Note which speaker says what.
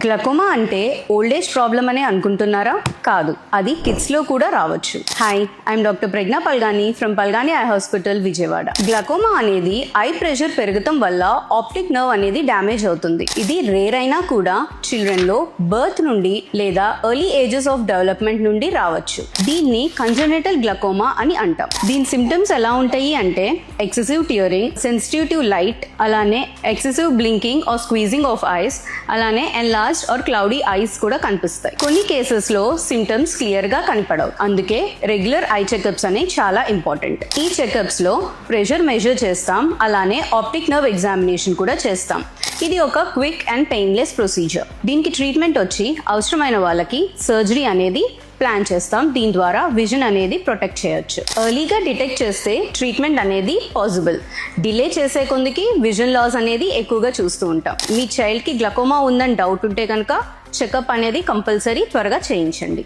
Speaker 1: Glaucoma అంటే old age problem అనే అనుకుంటున్నారా? కాదు, అది కిడ్స్లో కూడా రావచ్చు. Hi, I'm doctor Pragya Palgani from Palgani eye hospital, Vijayawada. Glaucoma అనేది ఐ ప్రెషర్ పెరగటం వల్ల ఆప్టిక్ నర్వ్ అనేది డ్యామేజ్ అవుతుంది. ఇది రేర్ అయినా కూడా చిల్డ్రన్లో బర్త్ నుండి లేదా ఎర్లీ ఏజెస్ ఆఫ్ డెవలప్మెంట్ నుండి రావచ్చు. దీన్ని కంజెనిటల్ గ్లకోమా అని అంటాం. దీని సిమ్టమ్స్ ఎలా ఉంటాయి అంటే excessive tearing, sensitive to light, అలానే excessive blinking or squeezing of eyes, అలానే ఎన్లార్జ్డ్ ఆర్ క్లౌడీ ఐస్ కూడా కనిపిస్తాయి. కొన్ని కేసెస్ లో సిమ్టమ్స్ క్లియర్ గా కనపడవు. అందుకే రెగ్యులర్ ఐ చెకప్స్ అనేవి చాలా ఇంపార్టెంట్. ఈ చెకప్స్ లో ప్రెషర్ మెజర్ చేస్తాం, అలానే ఆప్టిక్ నర్వ్ ఎగ్జామినేషన్ కూడా చేస్తాం. ఇది ఒక క్విక్ అండ్ పెయిన్లెస్ ప్రొసీజర్. దీనికి ట్రీట్మెంట్ వచ్చి అవసరమైన వాళ్ళకి సర్జరీ అనేది ప్లాన్ చేస్తాం. దీని ద్వారా విజన్ అనేది ప్రొటెక్ట్ చేయొచ్చు. ఎర్లీగా డిటెక్ట్ చేస్తే ట్రీట్మెంట్ అనేది పాసిబుల్. డిలే చేసే కొందికి విజన్ లాస్ అనేది ఎక్కువగా చూస్తూ ఉంటాం. మీ చైల్డ్కి గ్లకోమా ఉందని డౌట్ ఉంటే కనుక చెకప్ అనేది కంపల్సరీ త్వరగా చేయించండి.